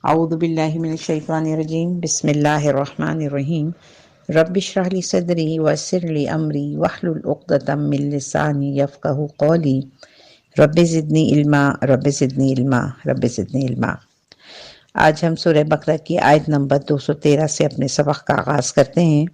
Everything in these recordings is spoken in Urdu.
اعوذ باللہ من الشیطان الرجیم بسم اللہ الرحمن الرحیم رب اشرح لی صدری ویسر لی امری واحلل عقدۃ من لسانی یفقہوا قولی رب زدنی علما رب زدنی علما رب زدنی علما۔ آج ہم سورہ بقرہ کی آیت نمبر 213 سے اپنے سبق کا آغاز کرتے ہیں۔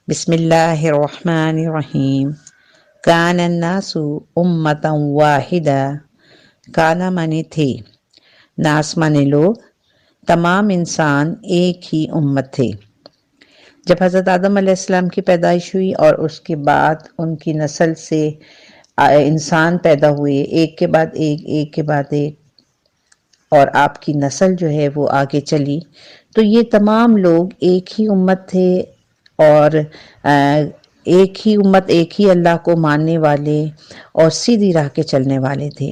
بسم اللہ الرحمن الرحیم۔ کان الناس امتا واحدہ، کانا مانے تھے، ناس مانے لوگ، تمام انسان ایک ہی امت تھے۔ جب حضرت آدم علیہ السلام کی پیدائش ہوئی اور اس کے بعد ان کی نسل سے انسان پیدا ہوئے، ایک کے بعد ایک، ایک کے بعد ایک، اور آپ کی نسل جو ہے وہ آگے چلی، تو یہ تمام لوگ ایک ہی امت تھے، اور ایک ہی امت، ایک ہی اللہ کو ماننے والے اور سیدھی راہ کے چلنے والے تھے۔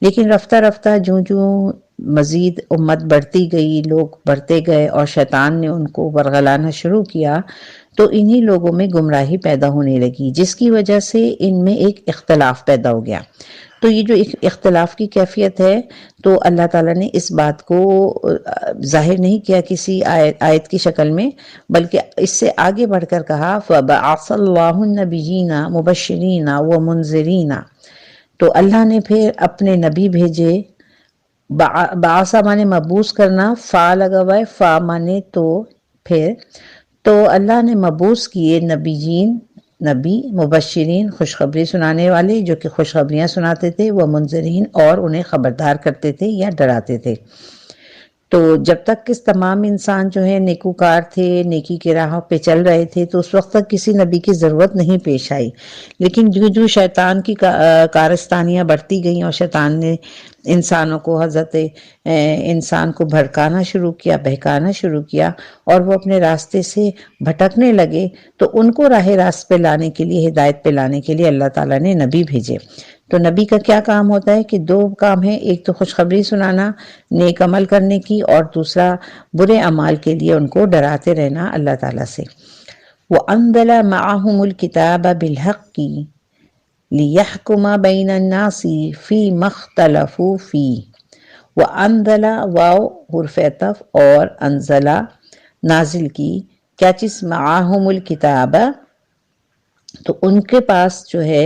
لیکن رفتہ رفتہ جوں مزید امت بڑھتی گئی، لوگ بڑھتے گئے اور شیطان نے ان کو ورغلانا شروع کیا، تو انہی لوگوں میں گمراہی پیدا ہونے لگی، جس کی وجہ سے ان میں ایک اختلاف پیدا ہو گیا۔ تو یہ جو اختلاف کی کیفیت ہے، تو اللہ تعالیٰ نے اس بات کو ظاہر نہیں کیا کسی آیت کی شکل میں، بلکہ اس سے آگے بڑھ کر کہا فَبَعَثَ اللَّهُ النَّبِيِّينَ مُبَشِّرِينَ وَمُنذِرِينَ، تو اللہ نے پھر اپنے نبی بھیجے۔ بعثہ مانے مبعوث کرنا، فا لگا ہوا ہے، فا مانے تو پھر، تو اللہ نے مبعوث کیے نبیین، نبی، مبشرین خوشخبری سنانے والے جو کہ خوشخبریاں سناتے تھے، وہ منذرین اور انہیں خبردار کرتے تھے یا ڈراتے تھے۔ تو جب تک کہ تمام انسان جو ہے نیکوکار تھے، نیکی کے راہوں پہ چل رہے تھے، تو اس وقت تک کسی نبی کی ضرورت نہیں پیش آئی۔ لیکن جو شیطان کی کارستانیاں بڑھتی گئیں اور شیطان نے انسانوں کو، حضرت انسان کو بھڑکانا شروع کیا، بہکانا شروع کیا، اور وہ اپنے راستے سے بھٹکنے لگے، تو ان کو راہ راست پہ لانے کے لیے، ہدایت پہ لانے کے لیے اللہ تعالیٰ نے نبی بھیجے۔ تو نبی کا کیا کام ہوتا ہے کہ دو کام ہے، ایک تو خوشخبری سنانا نیک عمل کرنے کی، اور دوسرا برے اعمال کے لیے ان کو ڈراتے رہنا اللہ تعالیٰ سے۔ وَأَنزَلَ مَعَهُمُ الْكِتَابَ بِالْحَقِّ لِيَحْكُمَ بَيْنَ النَّاسِ فِيمَا اخْتَلَفُوا فِيهِ۔ وَأَنزَلَ، واو حرف عطف، اور انزلہ نازل کی، کیا چیز؟ معاہم الکتاب، تو ان کے پاس جو ہے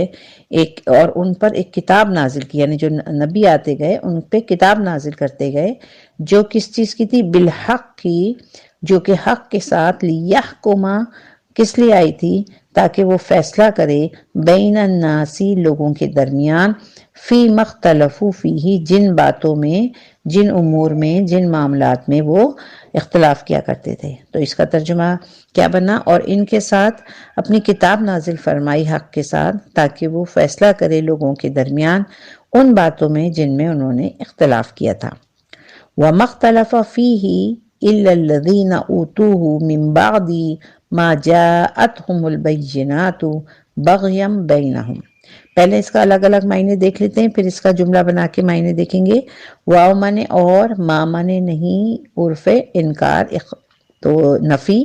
ایک، اور ان پر ایک کتاب نازل کی، یعنی جو نبی آتے گئے ان پہ کتاب نازل کرتے گئے، جو کس چیز کی تھی؟ بالحق کی، جو کہ حق کے ساتھ، لیحکما کس لیے آئی تھی؟ تاکہ وہ فیصلہ کرے، بین الناسی لوگوں کے درمیان، فی مختلفو فیہ جن باتوں میں، جن امور میں، جن معاملات میں وہ اختلاف کیا کرتے تھے۔ تو اس کا ترجمہ کیا بنا؟ اور ان کے ساتھ اپنی کتاب نازل فرمائی حق کے ساتھ، تاکہ وہ فیصلہ کرے لوگوں کے درمیان ان باتوں میں جن میں انہوں نے اختلاف کیا تھا۔ وَمَا اخْتَلَفَ فِيهِ إِلَّا الَّذِينَ أُوتُوهُ مِن بَعْدِ مَا جَاءَتْهُمُ الْبَيِّنَاتُ بَغْيًا بَيْنَهُمْ۔ پہلے اس کا الگ الگ معنی دیکھ لیتے ہیں، پھر اس کا جملہ بنا کے معنی دیکھیں گے۔ واو مانے اور، ما مانے نہیں، عرف انکار تو نفی۔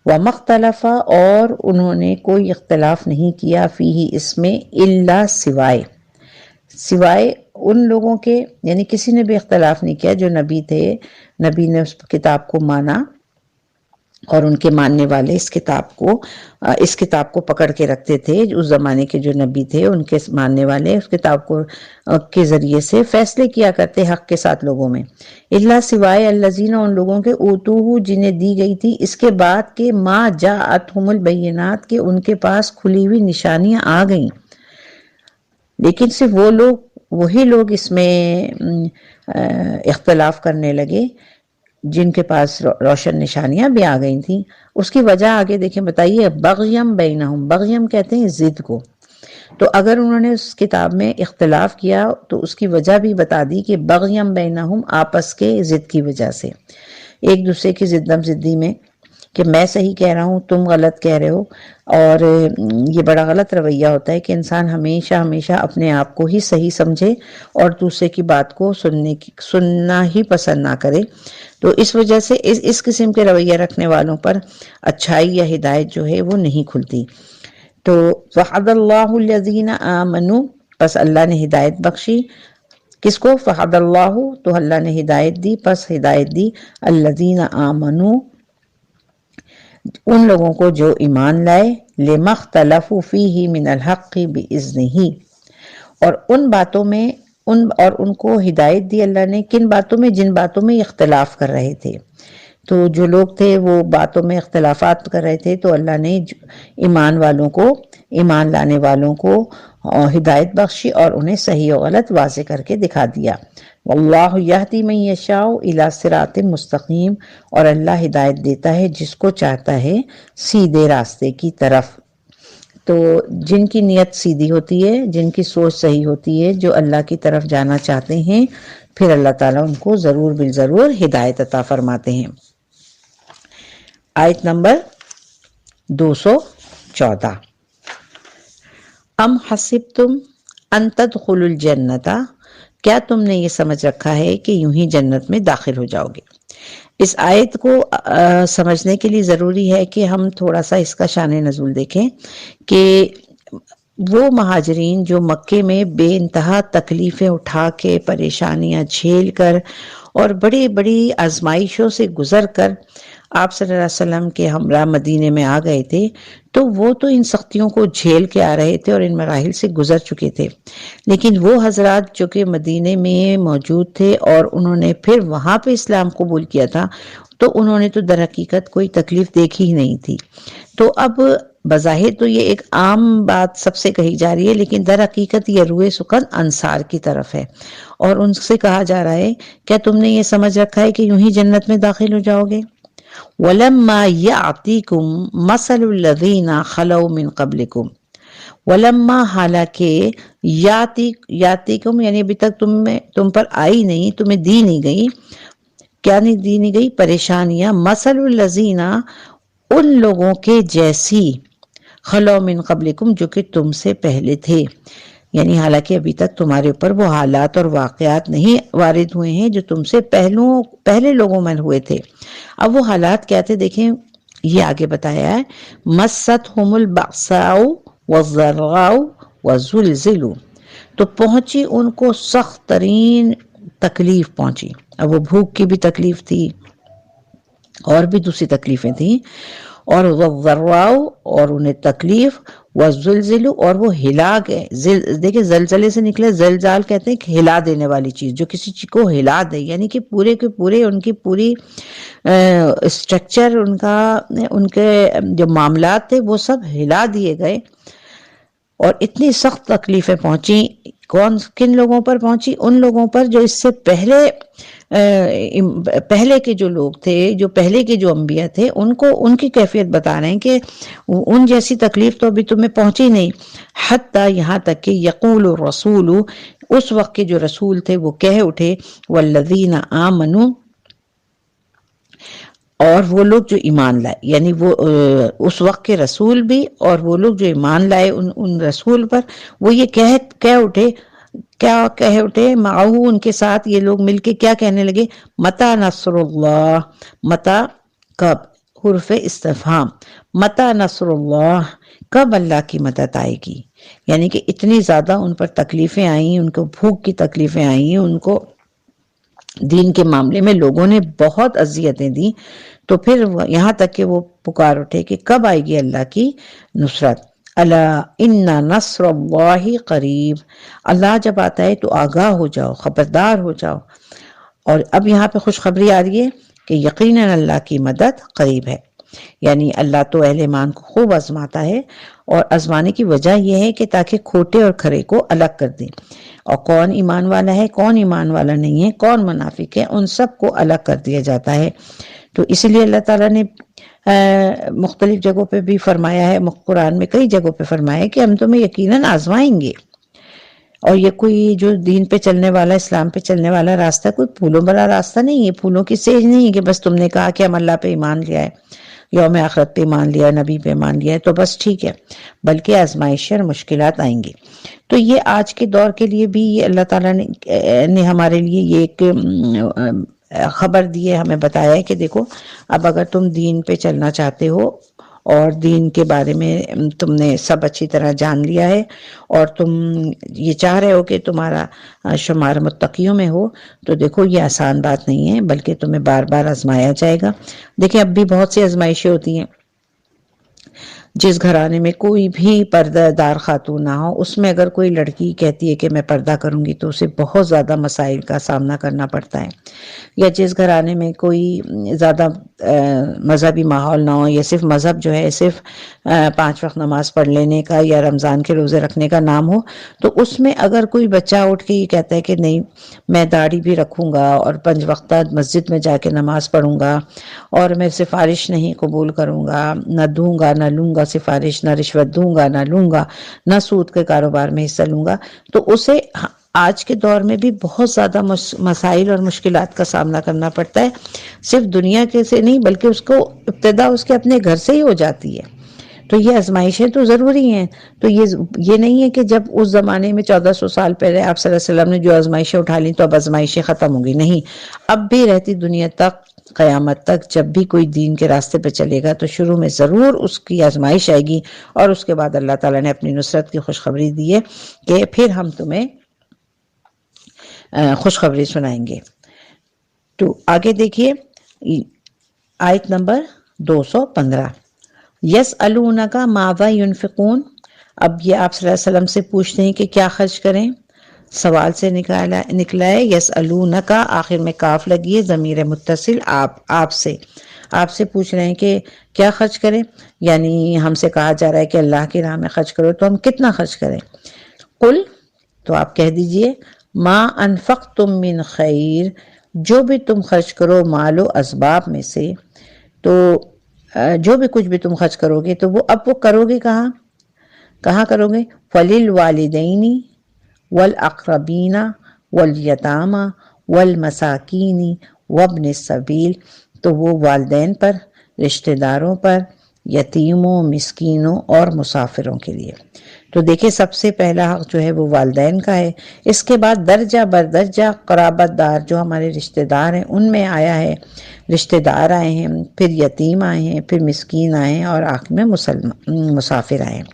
وَمَا اخْتَلَفَ اور انہوں نے کوئی اختلاف نہیں کیا، فیہ اس میں، الا سوائے ان لوگوں کے، یعنی کسی نے بھی اختلاف نہیں کیا جو نبی تھے، نبی نے اس کتاب کو مانا، اور ان کے ماننے والے اس کتاب کو پکڑ کے رکھتے تھے۔ اس زمانے کے جو نبی تھے ان کے ماننے والے اس کتاب کو کے ذریعے سے فیصلے کیا کرتے حق کے ساتھ لوگوں میں۔ اللہ سوائے الذین ان لوگوں کے، اوتوہ جنہیں دی گئی تھی اس کے بعد کہ، ما جاءتہم البینات کہ ان کے پاس کھلی ہوئی نشانیاں آ گئیں۔ لیکن صرف وہی لوگ اس میں اختلاف کرنے لگے جن کے پاس روشن نشانیاں بھی آ گئی تھیں۔ اس کی وجہ آگے دیکھیں، بتائیے، بغیم بینہم، بغیم کہتے ہیں ضد کو۔ تو اگر انہوں نے اس کتاب میں اختلاف کیا تو اس کی وجہ بھی بتا دی کہ بغیم بینہم، آپس کے ضد کی وجہ سے، ایک دوسرے کی ضدم زدی میں، کہ میں صحیح کہہ رہا ہوں تم غلط کہہ رہے ہو۔ اور یہ بڑا غلط رویہ ہوتا ہے کہ انسان ہمیشہ اپنے آپ کو ہی صحیح سمجھے اور دوسرے کی بات کو سننا ہی پسند نہ کرے۔ تو اس وجہ سے اس قسم کے رویہ رکھنے والوں پر اچھائی یا ہدایت جو ہے وہ نہیں کھلتی۔ تو وعد اللہ الذین آمنوا، پس اللہ نے ہدایت بخشی کس کو؟ فہد اللہ، تو اللہ نے ہدایت دی، پس ہدایت دی الذین آمنو، ان لوگوں کو جو ایمان لائے، لما اختلفوا فیہ من الحق بإذنہ، اور ان باتوں میں ان کو ہدایت دی اللہ نے کن باتوں میں؟ جن باتوں میں اختلاف کر رہے تھے۔ تو جو لوگ تھے وہ باتوں میں اختلافات کر رہے تھے، تو اللہ نے ایمان والوں کو، ایمان لانے والوں کو ہدایت بخشی اور انہیں صحیح و غلط واضح کر کے دکھا دیا۔ واللہ یہدی من یشاء الی صراط مستقیم، اور اللہ ہدایت دیتا ہے جس کو چاہتا ہے سیدھے راستے کی طرف۔ تو جن کی نیت سیدھی ہوتی ہے، جن کی سوچ صحیح ہوتی ہے، جو اللہ کی طرف جانا چاہتے ہیں، پھر اللہ تعالیٰ ان کو ضرور بالضرور ہدایت عطا فرماتے ہیں۔ آیت نمبر 214، ام حسبتم ان تدخلوا الجنت، کیا تم نے یہ سمجھ رکھا ہے کہ یوں ہی جنت میں داخل ہو جاؤ گے؟ اس آیت کو سمجھنے کے لیے ضروری ہے کہ ہم تھوڑا سا اس کا شان نزول دیکھیں کہ وہ مہاجرین جو مکے میں بے انتہا تکلیفیں اٹھا کے، پریشانیاں جھیل کر اور بڑی بڑی آزمائشوں سے گزر کر آپ صلی اللہ علیہ وسلم کے ہمراہ مدینے میں آ گئے تھے، تو وہ تو ان سختیوں کو جھیل کے آ رہے تھے اور ان مراحل سے گزر چکے تھے، لیکن وہ حضرات جو کہ مدینے میں موجود تھے اور انہوں نے پھر وہاں پہ اسلام قبول کیا تھا، تو انہوں نے تو در حقیقت کوئی تکلیف دیکھی ہی نہیں تھی۔ تو اب بظاہر تو یہ ایک عام بات سب سے کہی جا رہی ہے، لیکن در حقیقت یہ روئے سخن انصار کی طرف ہے، اور ان سے کہا جا رہا ہے کیا تم نے یہ سمجھ رکھا ہے کہ یوں ہی جنت میں داخل ہو جاؤ گے؟ وَلَمَّا يَعْتِكُمْ مَثَلُ الَّذِينَ خَلَوْا مِن قَبْلِكُمْ، ولما، حالانکہ، یاتیکم یعنی ابھی تک تم پر آئی نہیں، تمہیں دی نہیں گئی، کیا نہیں دی نہیں گئی؟ پریشانیاں، مثل الذین، ان لوگوں کے جیسی، خلو من قبلکم جو کہ تم سے پہلے تھے، یعنی حالانکہ ابھی تک تمہارے اوپر وہ حالات اور واقعات نہیں وارد ہوئے ہیں جو تم سے پہلے لوگوں میں ہوئے تھے۔ اب وہ حالات کیا تھے دیکھیں، یہ آگے بتایا ہے، مستہم البأساء والضراء وزلزلوا، تو پہنچی ان کو سخت ترین تکلیف پہنچی۔ اب وہ بھوک کی بھی تکلیف تھی اور بھی دوسری تکلیفیں تھیں، اور والضراء، اور انہیں تکلیف، وزلزلوا، اور وہ ہلا گئے۔ دیکھیں زلزلے سے نکلے، زلزال کہتے ہیں کہ ہلا دینے والی چیز، جو کسی چیز کو ہلا دے، یعنی کہ پورے کے پورے ان کی پوری اسٹرکچر، ان کے جو معاملات تھے وہ سب ہلا دیے گئے، اور اتنی سخت تکلیفیں پہنچی۔ کن لوگوں پر پہنچی؟ ان لوگوں پر جو اس سے پہلے کے جو لوگ تھے، جو پہلے کے جو انبیاء تھے، ان کی کیفیت بتا رہے ہیں کہ ان جیسی تکلیف تو ابھی تمہیں پہنچی نہیں، حتیٰ یہاں تک کہ یقول الرسول، اس وقت کے جو رسول تھے وہ کہہ اٹھے، والذین آمنوا، اور وہ لوگ جو ایمان لائے، یعنی وہ اس وقت کے رسول بھی اور وہ لوگ جو ایمان لائے ان رسول پر، وہ یہ کیا کہہ اٹھے، معہو، ان کے ساتھ یہ لوگ مل کے کیا کہنے لگے، متی نصر اللہ، متی کب، حرف استفہام، متی نصر اللہ، کب اللہ کی مدد آئے گی؟ یعنی کہ اتنی زیادہ ان پر تکلیفیں آئیں، ان کو بھوک کی تکلیفیں آئیں، ان کو دین کے معاملے میں لوگوں نے بہت اذیتیں دی، تو پھر یہاں تک کہ وہ پکار اٹھے کہ کب آئے گی اللہ کی نصرت۔ الا ان نصر اللہ قریب، اللہ جب آتا ہے تو آگاہ ہو جاؤ، خبردار ہو جاؤ۔ اور اب یہاں پہ خوشخبری آ رہی ہے کہ یقیناً اللہ کی مدد قریب ہے، یعنی اللہ تو اہل ایمان کو خوب آزماتا ہے، اور آزمانے کی وجہ یہ ہے کہ تاکہ کھوٹے اور کھرے کو الگ کر دیں، اور کون ایمان والا ہے، کون ایمان والا نہیں ہے، کون منافق ہے، ان سب کو الگ کر دیا جاتا ہے۔ تو اس لیے اللہ تعالیٰ نے مختلف جگہوں پہ بھی فرمایا ہے، قرآن میں کئی جگہوں پہ فرمایا ہے کہ ہم تمہیں یقیناً آزمائیں گے، اور یہ کوئی جو دین پہ چلنے والا، اسلام پہ چلنے والا راستہ کوئی پھولوں بھرا راستہ نہیں ہے، پھولوں کی سیج نہیں ہے کہ بس تم نے کہا کہ ہم اللہ پہ ایمان لیا ہے، یوم آخرت پہ ایمان لیا ہے، نبی پہ ایمان لیا ہے تو بس ٹھیک ہے، بلکہ آزمائش اور مشکلات آئیں گی۔ تو یہ آج کے دور کے لیے بھی اللہ تعالیٰ نے ہمارے لیے یہ ایک خبر دی ہے، ہمیں بتایا ہے کہ دیکھو اب اگر تم دین پہ چلنا چاہتے ہو اور دین کے بارے میں تم نے سب اچھی طرح جان لیا ہے، اور تم یہ چاہ رہے ہو کہ تمہارا شمار متقیوں میں ہو، تو دیکھو یہ آسان بات نہیں ہے، بلکہ تمہیں بار بار آزمایا جائے گا۔ دیکھیں اب بھی بہت سی آزمائشیں ہوتی ہیں۔ جس گھرانے میں کوئی بھی پردہ دار خاتون نہ ہو، اس میں اگر کوئی لڑکی کہتی ہے کہ میں پردہ کروں گی تو اسے بہت زیادہ مسائل کا سامنا کرنا پڑتا ہے۔ یا جس گھرانے میں کوئی زیادہ مذہبی ماحول نہ ہو، یا صرف مذہب جو ہے صرف 5 وقت نماز پڑھ لینے کا یا رمضان کے روزے رکھنے کا نام ہو، تو اس میں اگر کوئی بچہ اٹھ کے یہ کہتا ہے کہ نہیں میں داڑھی بھی رکھوں گا اور 5 وقتہ مسجد میں جا کے نماز پڑھوں گا، اور میں سفارش نہیں قبول کروں گا، نہ دوں گا نہ لوں گا سفارش، نہ رشوت دوں گا نہ لوں گا، نہ سود کے کاروبار میں حصہ لوں گا، تو اسے آج کے دور میں بھی بہت زیادہ مسائل اور مشکلات کا سامنا کرنا پڑتا ہے۔ صرف دنیا کے سے نہیں، بلکہ اس کو ابتدا اس کے اپنے گھر سے ہی ہو جاتی ہے۔ تو یہ آزمائشیں تو ضروری ہیں۔ تو یہ نہیں ہے کہ جب اس زمانے میں 1400 سال پہلے آپ صلی اللہ علیہ وسلم نے جو آزمائشیں اٹھا لیں تو اب آزمائشیں ختم ہوں گی، نہیں، اب بھی رہتی دنیا تک، قیامت تک جب بھی کوئی دین کے راستے پہ چلے گا تو شروع میں ضرور اس کی آزمائش آئے گی، اور اس کے بعد اللہ تعالیٰ نے اپنی نصرت کی خوشخبری دی ہے کہ پھر ہم تمہیں خوشخبری سنائیں گے۔ تو آگے دیکھیے آیت نمبر 215، یسألونک ماذا ینفقون۔ اب یہ آپ صلی اللہ علیہ وسلم سے پوچھتے ہیں کہ کیا خرچ کریں، سوال سے نکلا ہے یسألونک، آخر میں کاف لگی ہے، ضمیر متصل آپ سے پوچھ رہے ہیں کہ کیا خرچ کریں، یعنی ہم سے کہا جا رہا ہے کہ اللہ کی راہ میں خرچ کرو، تو ہم کتنا خرچ کریں؟ قل، تو آپ کہہ دیجئے، ما انفقتم من خیر، جو بھی تم خرچ کرو مال و اسباب میں سے، تو جو بھی کچھ بھی تم خرچ کرو گے تو وہ کرو گے کہاں کرو گے؟ فَلِلْوَالِدَيْنِ وَالْأَقْرَبِينَ وَالْيَتَامَى وَالْمَسَاكِينِ وَابْنِ السَّبِيلِ، تو وہ والدین پر، رشتہ داروں پر، یتیموں، مسکینوں اور مسافروں کے لیے۔ تو دیکھیں سب سے پہلا حق جو ہے وہ والدین کا ہے، اس کے بعد درجہ بردرجہ قرابت دار جو ہمارے رشتہ دار ہیں ان میں آیا ہے، رشتہ دار آئے ہیں، پھر یتیم آئے ہیں، پھر مسکین آئے ہیں، اور آخر میں مسافر آئے ہیں۔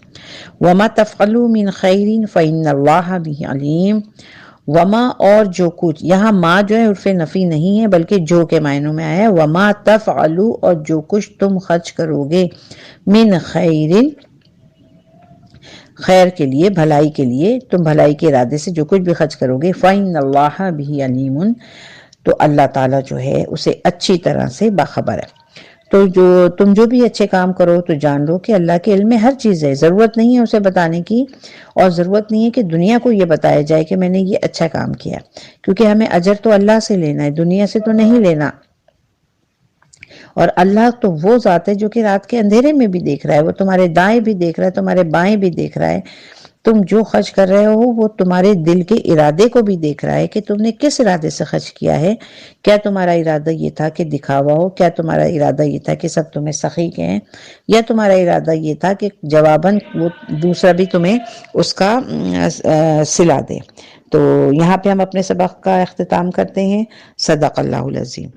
وَمَا تَفْعَلُوا مِنْ خَيْرٍ فَإِنَّ اللَّهَ بِهِ عَلِيمٌ۔ وما، اور جو کچھ، یہاں ما جو ہے عرف نفی نہیں ہے بلکہ جو کے معنوں میں آیا ہے، وما تفعلوا، اور جو کچھ تم خرچ کرو گے، من خیر، خیر کے لیے، بھلائی کے لیے، تم بھلائی کے ارادے سے جو کچھ بھی خرچ کرو گے، فَإِنَّ اللَّهَ بِهِ عَلِيمٌ، تو اللہ تعالیٰ جو ہے اسے اچھی طرح سے باخبر ہے۔ تو تم جو بھی اچھے کام کرو تو جان لو کہ اللہ کے علم میں ہر چیز ہے، ضرورت نہیں ہے اسے بتانے کی، اور ضرورت نہیں ہے کہ دنیا کو یہ بتایا جائے کہ میں نے یہ اچھا کام کیا، کیونکہ ہمیں اجر تو اللہ سے لینا ہے، دنیا سے تو نہیں لینا۔ اور اللہ تو وہ ذات ہے جو کہ رات کے اندھیرے میں بھی دیکھ رہا ہے، وہ تمہارے دائیں بھی دیکھ رہا ہے، تمہارے بائیں بھی دیکھ رہا ہے، تم جو خرچ کر رہے ہو وہ تمہارے دل کے ارادے کو بھی دیکھ رہا ہے کہ تم نے کس ارادے سے خرچ کیا ہے۔ کیا تمہارا ارادہ یہ تھا کہ دکھاوا ہو؟ کیا تمہارا ارادہ یہ تھا کہ سب تمہیں سخی کہیں؟ یا تمہارا ارادہ یہ تھا کہ جواباً وہ دوسرا بھی تمہیں اس کا صلہ دے؟ تو یہاں پہ ہم اپنے سبق کا اختتام کرتے ہیں۔ صدق اللہ العظیم۔